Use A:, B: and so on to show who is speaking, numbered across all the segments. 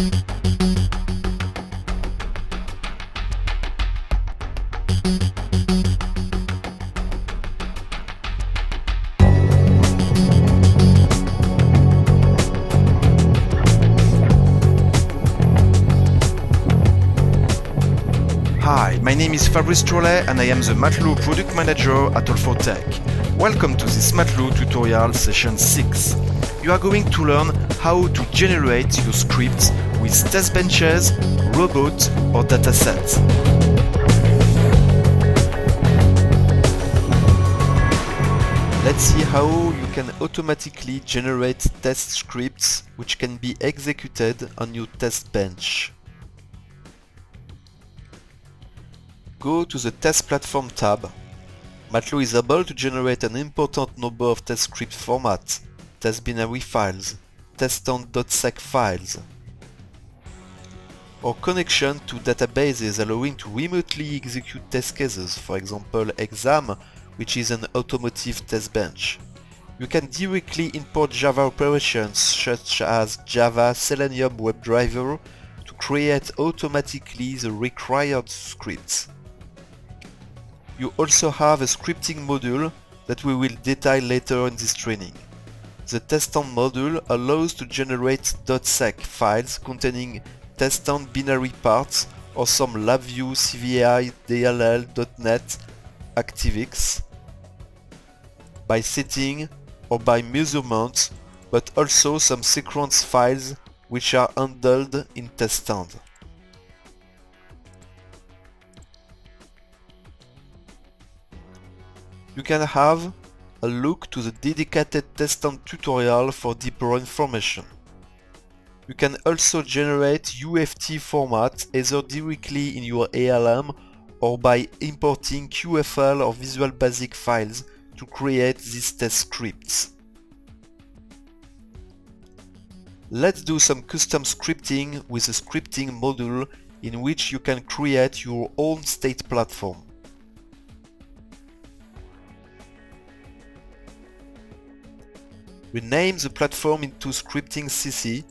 A: Hi, my name is Fabrice Trollet and I am the Matelot Product Manager at All4Tech. Welcome to this Matelot tutorial session 6. You are going to learn how to generate your scripts with test benches, robots or datasets. Let's see how you can automatically generate test scripts which can be executed on your test bench. Go to the Test Platform tab. Matelot is able to generate an important number of test script formats, test binary files, teststand.sec files, or connection to databases allowing to remotely execute test cases, for example exam, which is an automotive test bench. You can directly import Java operations such as Java Selenium WebDriver to create automatically the required scripts. You also have a scripting module that we will detail later in this training. The teststand module allows to generate .sec files containing teststand binary parts or some LabVIEW, CVAI, DLL, .NET, ActiveX by setting or by measurement, but also some sequence files which are handled in teststand. You can have a look to the dedicated teststand tutorial for deeper information. You can also generate UFT format either directly in your ALM or by importing QFL or Visual Basic files to create these test scripts. Let's do some custom scripting with a scripting module in which you can create your own state platform. Rename the platform into scripting CC,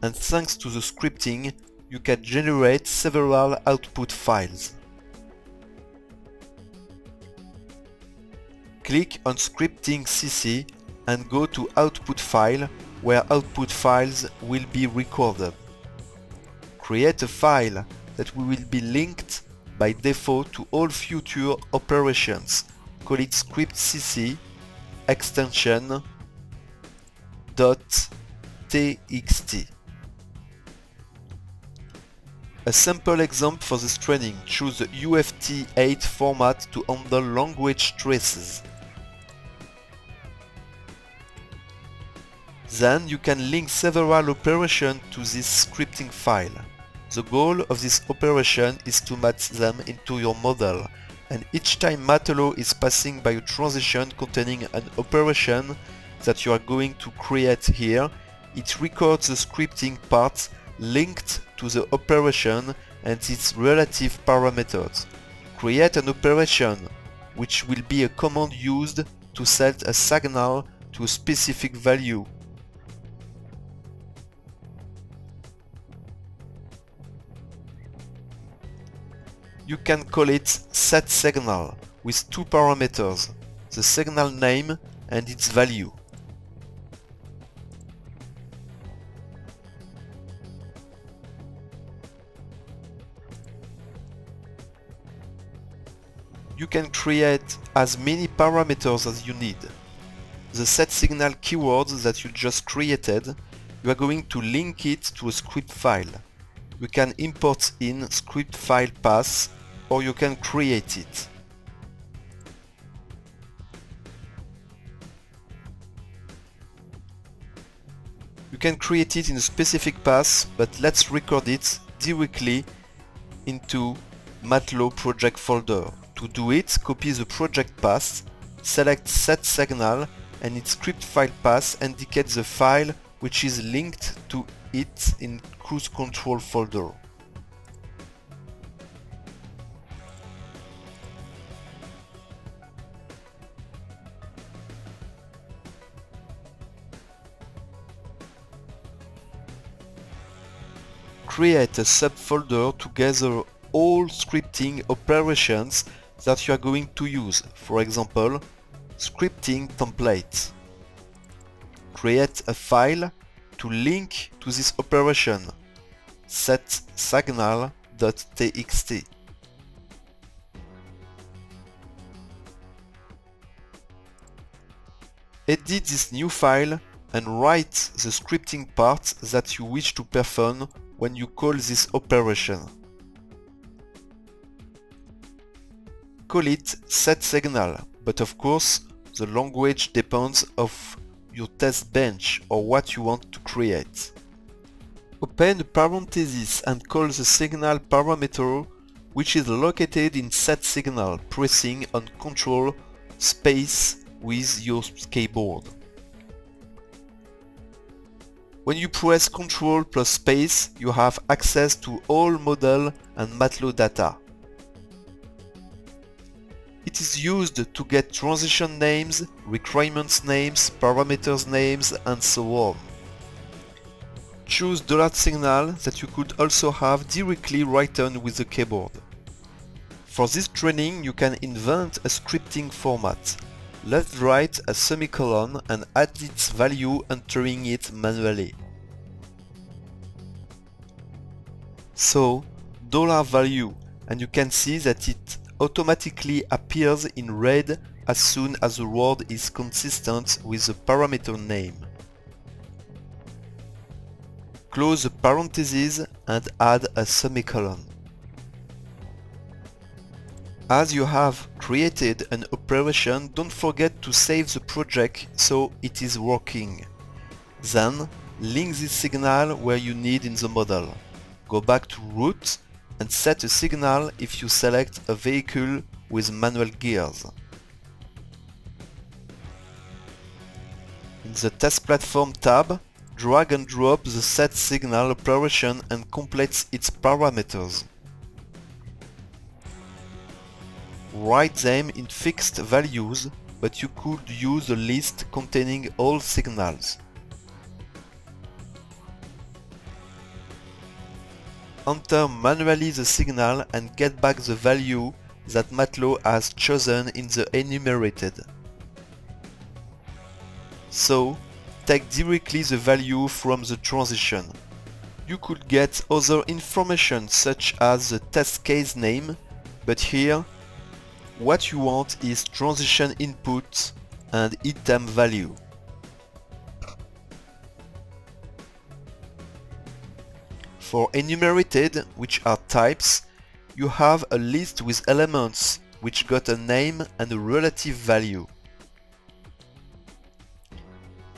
A: and thanks to the scripting, you can generate several output files. Click on scripting CC and go to output file, where output files will be recorded. Create a file that will be linked by default to all future operations. Call it script CC extension .txt. A simple example for this training: choose the UFT8 format to handle language traces. Then you can link several operations to this scripting file. The goal of this operation is to match them into your model, and each time Matelot is passing by a transition containing an operation that you are going to create here, it records the scripting part linked to the operation and its relative parameters. Create an operation, which will be a command used to set a signal to a specific value. You can call it setSignal with two parameters, the signal name and its value. You can create as many parameters as you need. The setSignal keyword that you just created, you are going to link it to a script file. You can import in script file path, or you can create it. You can create it in a specific path, but let's record it directly into Matelot project folder. To do it, copy the project path, select setSignal, and its script file path indicates the file which is linked to it in cruise control folder. create a subfolder to gather all scripting operations that you are going to use. For example, scripting templates. Create a file to link to this operation, setSignal.txt. Edit this new file and write the scripting part that you wish to perform when you call this operation. Call it setSignal, but of course the language depends of your test bench or what you want to create. Open a parenthesis and call the signal parameter, which is located in setSignal, pressing on Ctrl space with your keyboard. When you press Ctrl plus space, you have access to all model and MATLAB data. It is used to get transition names, requirements names, parameters names, and so on. Choose $signal that you could also have directly written with the keyboard. For this training, you can invent a scripting format. Let's write a semicolon and add its value, entering it manually. So, $value, and you can see that it automatically appears in red as soon as the word is consistent with the parameter name. Close the parentheses and add a semicolon. As you have created an operation, don't forget to save the project so it is working. Then, link this signal where you need in the model. Go back to root and set a signal if you select a vehicle with manual gears. In the Test Platform tab, drag and drop the set signal operation and complete its parameters. Write them in fixed values, but you could use a list containing all signals. Enter manually the signal and get back the value that MATLAB has chosen in the enumerated. So, take directly the value from the transition. You could get other information such as the test case name, but here what you want is transition input and item value. For enumerated, which are types, you have a list with elements which got a name and a relative value.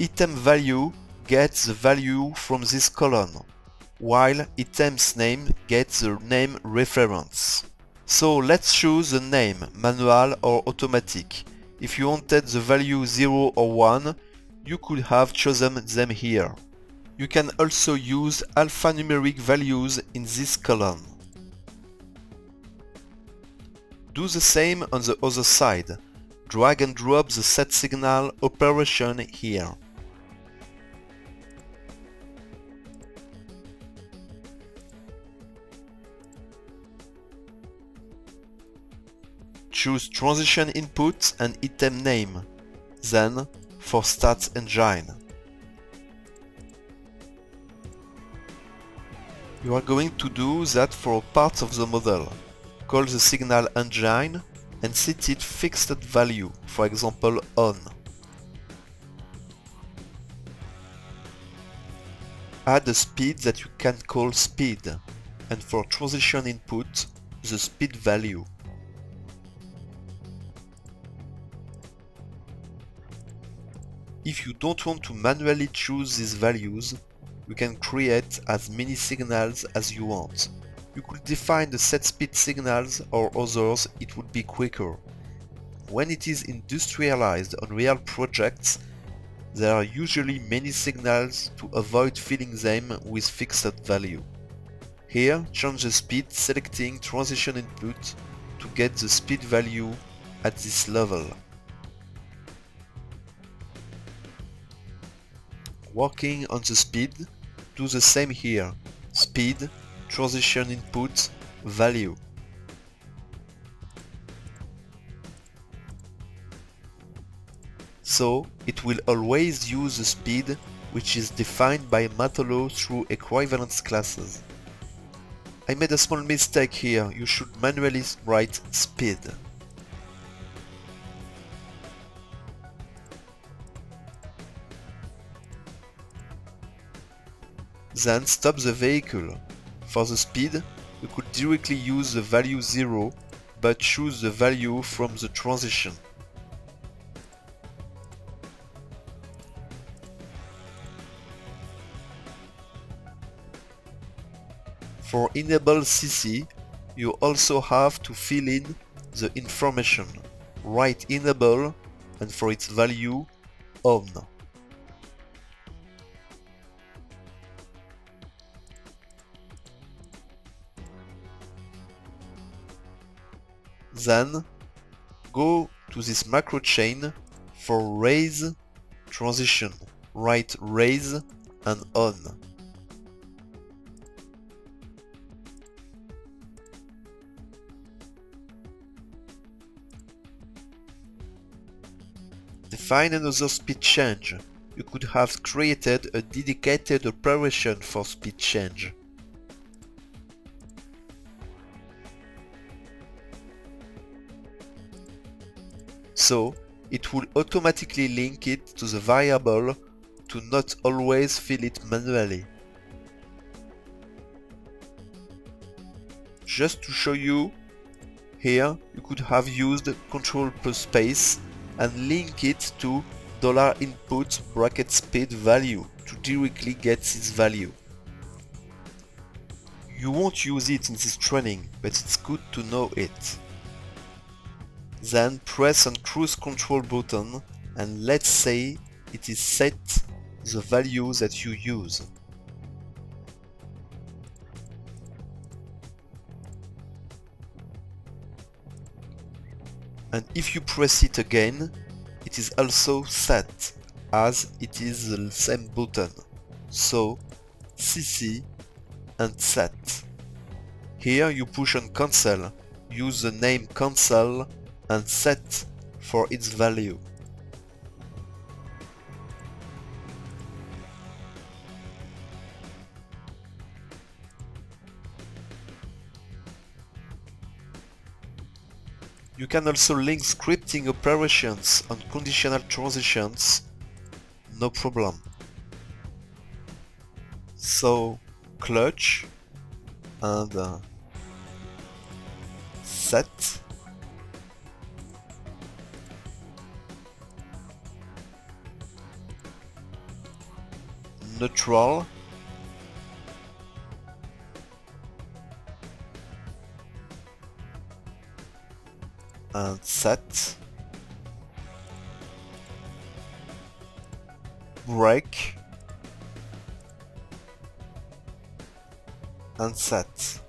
A: Item value gets the value from this column, while item's name gets the name reference. So let's choose the name, manual or automatic. If you wanted the value 0 or 1, you could have chosen them here. You can also use alphanumeric values in this column. Do the same on the other side. Drag and drop the set signal operation here. Choose transition input and item name, then for Start Engine. You are going to do that for part of the model. Call the signal engine and set it fixed value, for example on. Add a speed that you can call speed, and for transition input, the speed value. If you don't want to manually choose these values, you can create as many signals as you want. You could define the set speed signals or others, it would be quicker. When it is industrialized on real projects, there are usually many signals to avoid filling them with fixed value. Here, change the speed selecting transition input to get the speed value at this level. Working on the speed, do the same here. Speed transition input value. So it will always use the speed which is defined by Matolo through equivalence classes. I made a small mistake here, you should manually write speed. Then stop the vehicle. For the speed, you could directly use the value 0, but choose the value from the transition. For enable CC, you also have to fill in the information. Write enable and for its value on. Then go to this macro chain for raise transition. Write raise and on. Define another speed change. You could have created a dedicated operation for speed change. So it will automatically link it to the variable to not always fill it manually. Just to show you, here you could have used Ctrl plus space and link it to $input bracket speed value to directly get this value. You won't use it in this training, but it's good to know it. Then press on cruise control button and let's say it is set the value that you use. And if you press it again, it is also set, as it is the same button. So CC and set. Here you push on cancel, use the name cancel and set for its value. You can also link scripting operations on conditional transitions, no problem. So clutch and set. Neutral. And set. Brake. And set.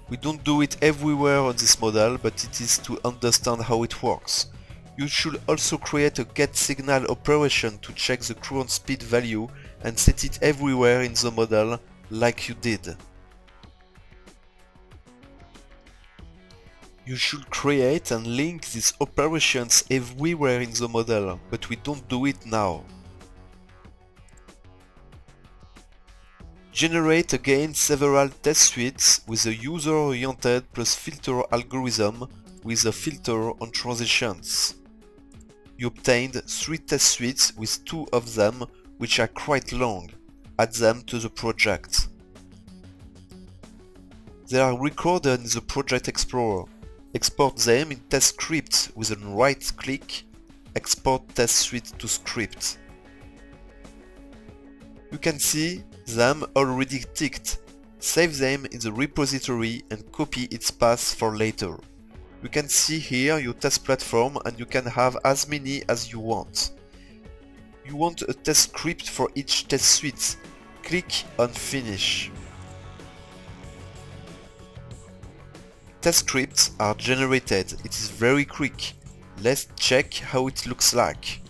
A: We don't do it everywhere on this model, but it is to understand how it works. You should also create a get signal operation to check the current speed value and set it everywhere in the model like you did. You should create and link these operations everywhere in the model, but we don't do it now. Generate again several test suites with a user-oriented plus filter algorithm with a filter on transitions. You obtained 3 test suites with 2 of them which are quite long. Add them to the project. They are recorded in the Project Explorer. Export them in test script with a right click, export test suite to script. You can see them already ticked. Save them in the repository and copy its path for later. You can see here your test platform and you can have as many as you want. You want a test script for each test suite. Click on Finish. Test scripts are generated. It is very quick. Let's check how it looks like.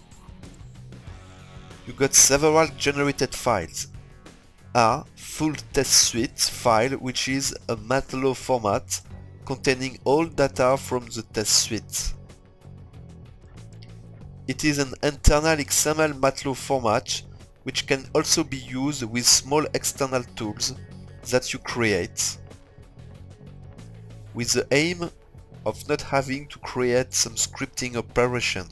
A: You got several generated files. a full test suite file, which is a MATLAB format containing all data from the test suite. It is an internal XML MATLAB format which can also be used with small external tools that you create, with the aim of not having to create some scripting operation,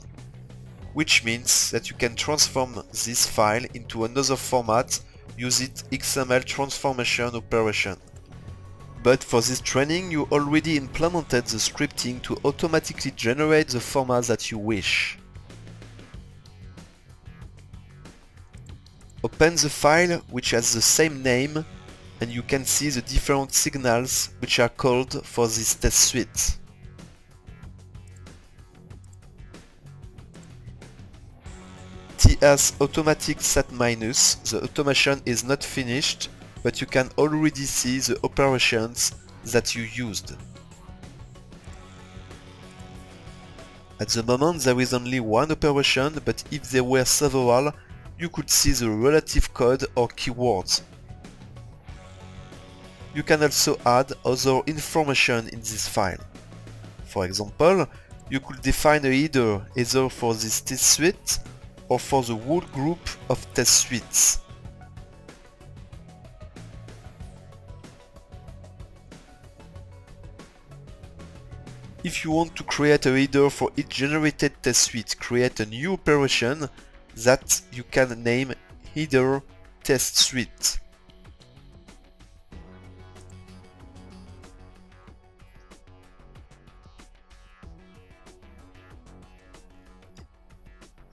A: which means that you can transform this file into another format using XML transformation operation. But for this training you already implemented the scripting to automatically generate the format that you wish. Open the file which has the same name and you can see the different signals which are called for this test suite. TS automatic set minus, the automation is not finished, but you can already see the operations that you used. At the moment there is only one operation, but if there were several, you could see the relative code or keywords. You can also add other information in this file. For example, you could define a header either for this test suite or for the whole group of test suites. If you want to create a header for each generated test suite, create a new operation that you can name header test suite.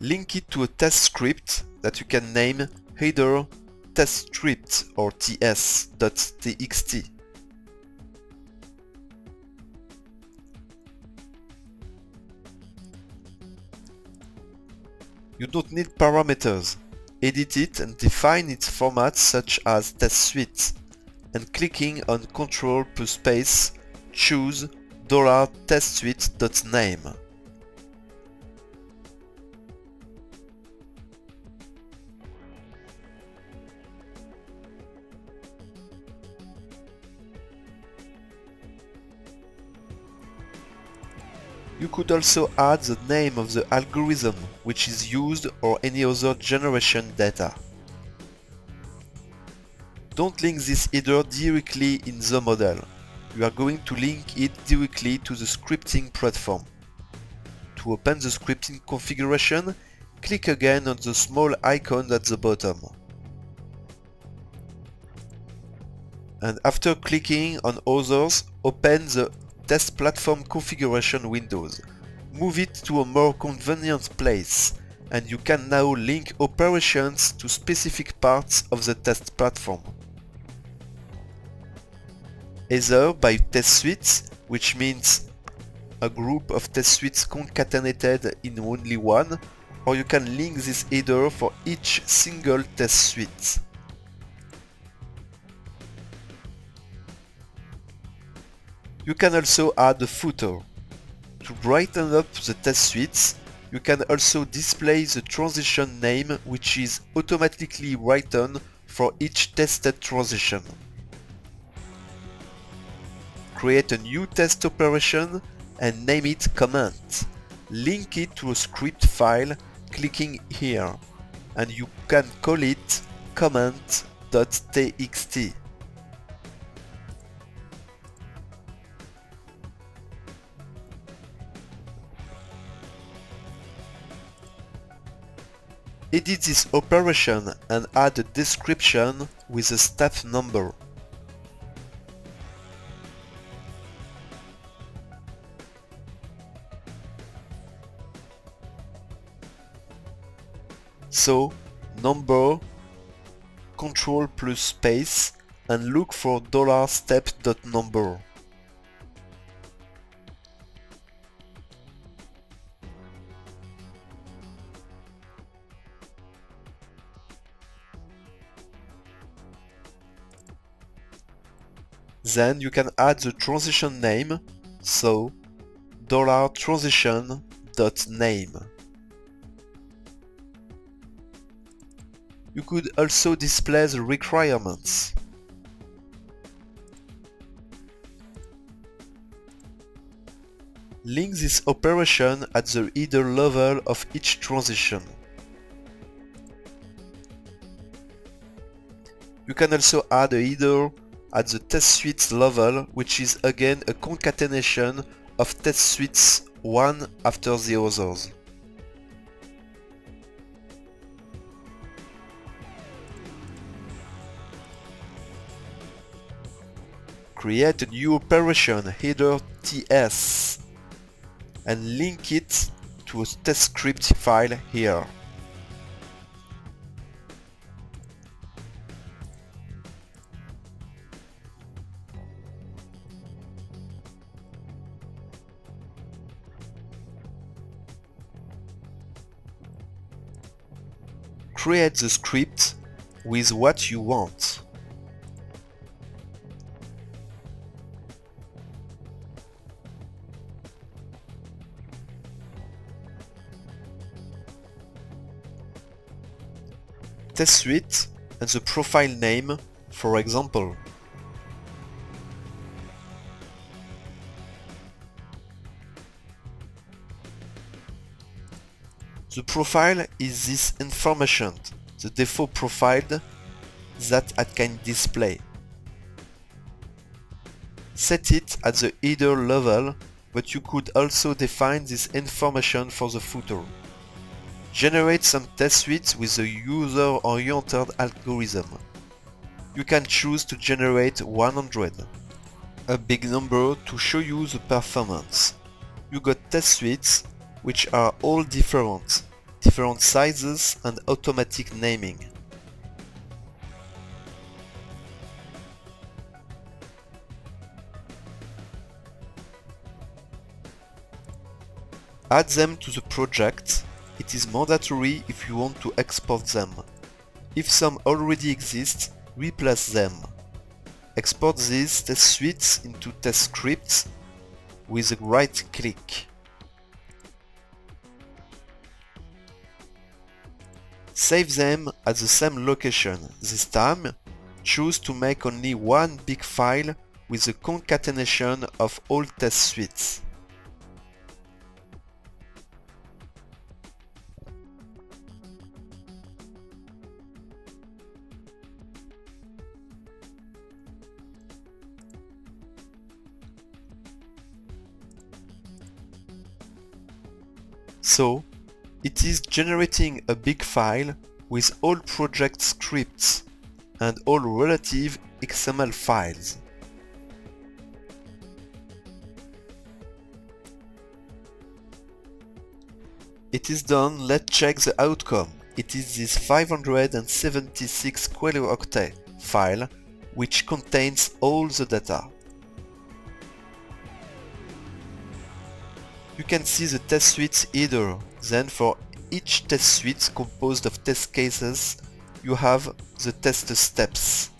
A: Link it to a test script that you can name header test script or ts.txt. You don't need parameters. Edit it and define its formats such as test suite, and clicking on Ctrl plus space, choose $testsuite.name. You could also add the name of the algorithm which is used or any other generation data. Don't link this header directly in the model. You are going to link it directly to the scripting platform. To open the scripting configuration, click again on the small icon at the bottom. And after clicking on Others, open the Test Platform configuration windows. Move it to a more convenient place, and you can now link operations to specific parts of the test platform. Either by test suites, which means a group of test suites concatenated in only one, or you can link this header for each single test suite. You can also add a footer. To brighten up the test suites, you can also display the transition name, which is automatically written for each tested transition. Create a new test operation and name it comment. Link it to a script file, clicking here, and you can call it comment.txt. Edit this operation and add a description with a step number. So, number, Ctrl plus space, and look for $step.number. Then you can add the transition name, so $transition.name. You could also display the requirements. Link this operation at the header level of each transition. You can also add a header at the test suite level, which is again a concatenation of test suites one after the others. Create a new operation header TS and link it to a test script file here. Create the script with what you want. Test suite and the profile name, for example. The profile is this information, the default profile that it can display. Set it at the header level, but you could also define this information for the footer. Generate some test suites with a user-oriented algorithm. You can choose to generate 100, a big number to show you the performance. You got test suites which are all different sizes and automatic naming. Add them to the project. It is mandatory if you want to export them. If some already exist, replace them. Export these test suites into test scripts with a right click. Save them at the same location. This time, choose to make only one big file with a concatenation of all test suites. So, it is generating a big file with all project scripts and all relative XML files. It is done. Let's check the outcome. It is this 576 kilooctet file which contains all the data. You can see the test suites header. Then for each test suite composed of test cases, you have the test steps.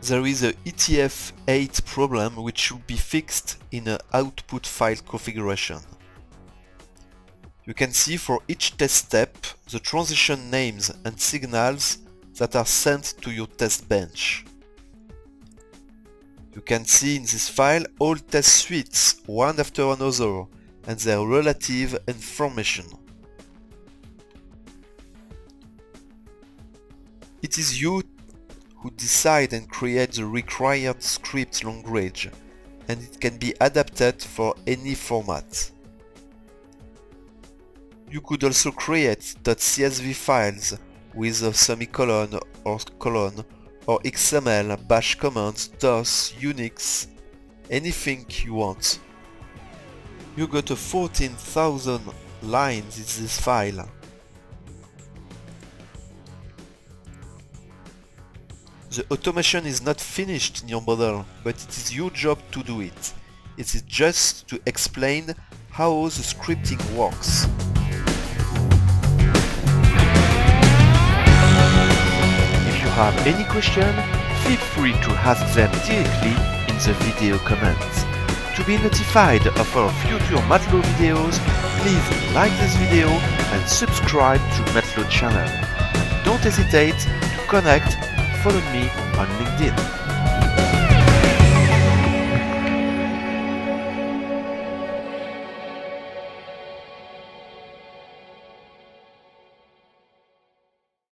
A: There is a ETF8 problem which should be fixed in an output file configuration. You can see for each test step the transition names and signals that are sent to your test bench. You can see in this file all test suites one after another and their relative information. It is you who decide and create the required script language, and it can be adapted for any format. You could also create .csv files with a semicolon or colon or XML, bash commands, DOS, Unix, anything you want. You got a 14,000 lines in this file. The automation is not finished in your model, but it is your job to do it. It is just to explain how the scripting works. If you have any question, feel free to ask them directly in the video comments. To be notified of our future Matelot videos, please like this video and subscribe to Matelot channel. Don't hesitate to connect, follow me on LinkedIn.